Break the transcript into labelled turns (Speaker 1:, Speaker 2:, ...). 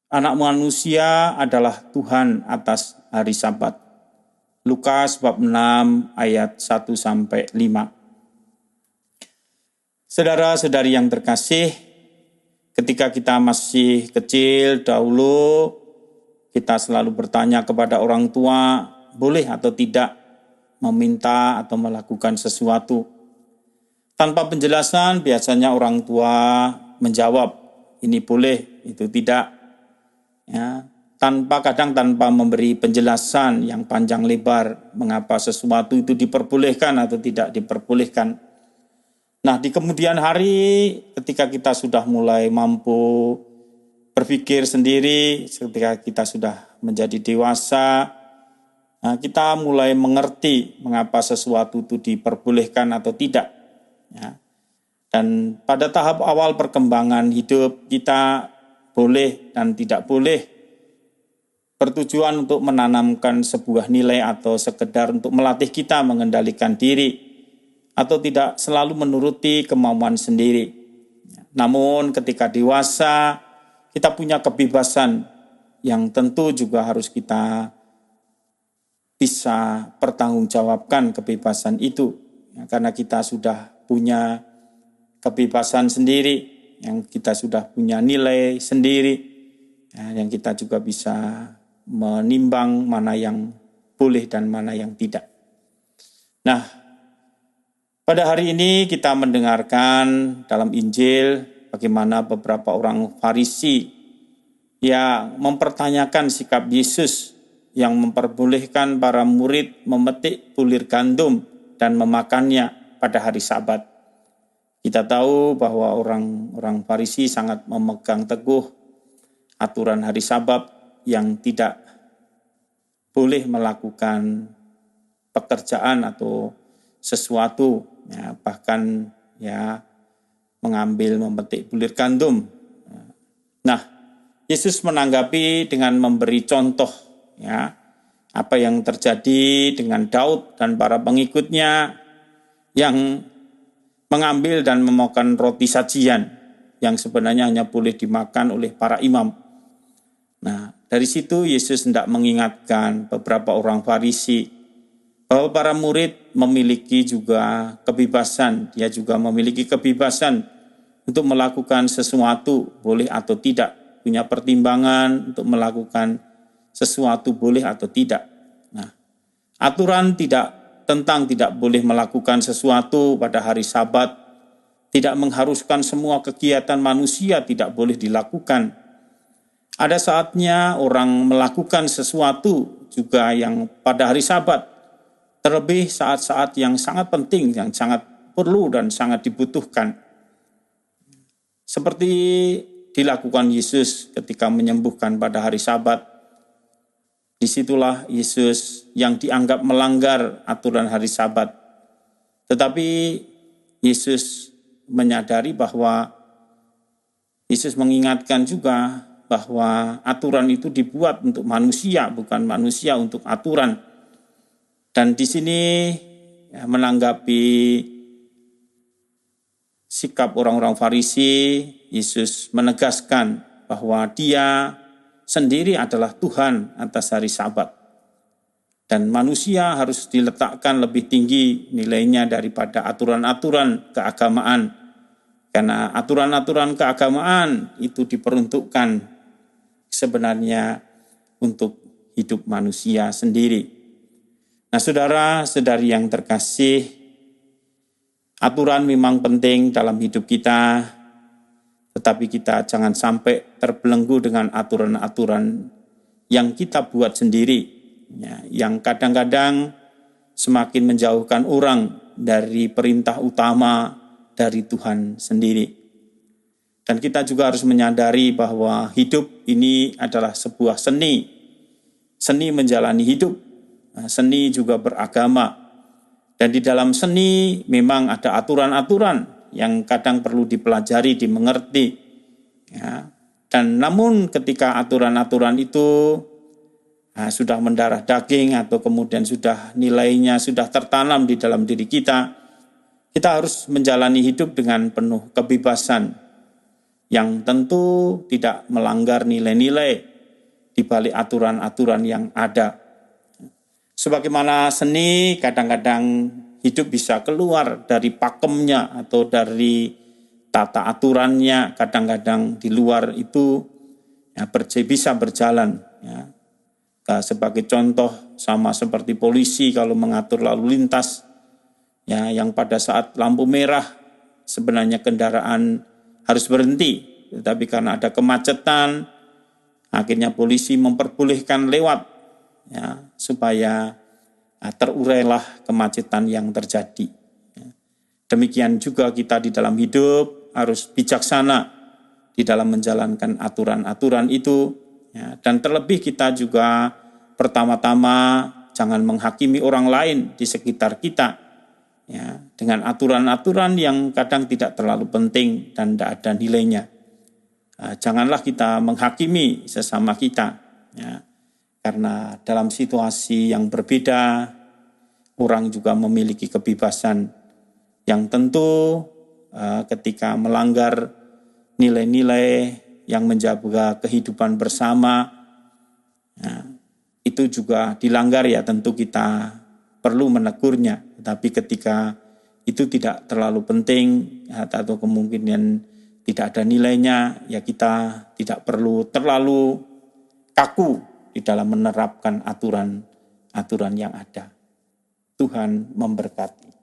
Speaker 1: Anak manusia adalah Tuhan atas hari Sabat. Lukas bab 6 ayat 1 sampai 5. Saudara-saudari yang terkasih, ketika kita masih kecil dahulu, kita selalu bertanya kepada orang tua, boleh atau tidak meminta atau melakukan sesuatu. Tanpa penjelasan, biasanya orang tua menjawab, ini boleh, itu tidak. Ya, kadang tanpa memberi penjelasan yang panjang lebar mengapa sesuatu itu diperbolehkan atau tidak diperbolehkan. Nah, di kemudian hari ketika kita sudah mulai mampu berpikir sendiri, ketika kita sudah menjadi dewasa, kita mulai mengerti mengapa sesuatu itu diperbolehkan atau tidak. Ya. Dan pada tahap awal perkembangan hidup kita boleh dan tidak boleh bertujuan untuk menanamkan sebuah nilai atau sekedar untuk melatih kita mengendalikan diri atau tidak selalu menuruti kemauan sendiri. Namun ketika dewasa kita punya kebebasan yang tentu juga harus kita bisa pertanggungjawabkan kebebasan itu, karena kita sudah punya kebebasan sendiri, yang kita sudah punya nilai sendiri, yang kita juga bisa menimbang mana yang boleh dan mana yang tidak. Nah, pada hari ini kita mendengarkan dalam Injil bagaimana beberapa orang Farisi yang mempertanyakan sikap Yesus yang memperbolehkan para murid memetik bulir gandum dan memakannya pada hari Sabat. Kita tahu bahwa orang Farisi sangat memegang teguh aturan hari Sabat yang tidak boleh melakukan pekerjaan atau sesuatu, ya, bahkan ya mengambil memetik bulir gandum. Nah, Yesus menanggapi dengan memberi contoh, ya, apa yang terjadi dengan Daud dan para pengikutnya yang mengambil dan memakan roti sajian yang sebenarnya hanya boleh dimakan oleh para imam. Nah, dari situ Yesus hendak mengingatkan beberapa orang Farisi bahwa para murid memiliki juga kebebasan. Dia juga memiliki kebebasan untuk melakukan sesuatu boleh atau tidak. Punya pertimbangan untuk melakukan sesuatu boleh atau tidak. Nah, aturan tidak boleh melakukan sesuatu pada hari Sabat, tidak mengharuskan semua kegiatan manusia tidak boleh dilakukan. Ada saatnya orang melakukan sesuatu juga yang pada hari Sabat, terlebih saat-saat yang sangat penting, yang sangat perlu dan sangat dibutuhkan. Seperti dilakukan Yesus ketika menyembuhkan pada hari Sabat. Disitulah Yesus yang dianggap melanggar aturan hari Sabat. Tetapi Yesus menyadari bahwa Yesus mengingatkan juga bahwa aturan itu dibuat untuk manusia, bukan manusia untuk aturan. Dan di sini ya, menanggapi sikap orang-orang Farisi, Yesus menegaskan bahwa Dia sendiri adalah Tuhan atas hari Sabat. Dan manusia harus diletakkan lebih tinggi nilainya daripada aturan-aturan keagamaan. Karena aturan-aturan keagamaan itu diperuntukkan sebenarnya untuk hidup manusia sendiri. Nah, saudara-saudari yang terkasih, aturan memang penting dalam hidup kita, tetapi kita jangan sampai terbelenggu dengan aturan-aturan yang kita buat sendiri, ya, yang kadang-kadang semakin menjauhkan orang dari perintah utama dari Tuhan sendiri. Dan kita juga harus menyadari bahwa hidup ini adalah sebuah seni menjalani hidup, seni juga beragama. Dan di dalam seni memang ada aturan-aturan yang kadang perlu dipelajari, dimengerti. Ya. Dan namun ketika aturan-aturan itu sudah mendarah daging atau kemudian sudah nilainya sudah tertanam di dalam diri kita harus menjalani hidup dengan penuh kebebasan. yang tentu tidak melanggar nilai-nilai di balik aturan-aturan yang ada. Sebagaimana seni kadang-kadang hidup bisa keluar dari pakemnya atau dari tata aturannya, kadang-kadang di luar itu ya, bisa berjalan. Ya. Sebagai contoh sama seperti polisi kalau mengatur lalu lintas, ya, yang pada saat lampu merah sebenarnya kendaraan harus berhenti, tetapi karena ada kemacetan, akhirnya polisi memperbolehkan lewat, ya, supaya terurailah kemacetan yang terjadi. Demikian juga kita di dalam hidup harus bijaksana di dalam menjalankan aturan-aturan itu, ya, dan terlebih kita juga pertama-tama jangan menghakimi orang lain di sekitar kita, ya, dengan aturan-aturan yang kadang tidak terlalu penting dan tidak ada nilainya. Janganlah kita menghakimi sesama kita, ya, karena dalam situasi yang berbeda orang juga memiliki kebebasan yang tentu ketika melanggar nilai-nilai yang menjaga kehidupan bersama, ya, itu juga dilanggar, ya tentu kita perlu menegurnya. Tapi ketika itu tidak terlalu penting atau kemungkinan tidak ada nilainya, ya kita tidak perlu terlalu kaku di dalam menerapkan aturan-aturan yang ada. Tuhan memberkati.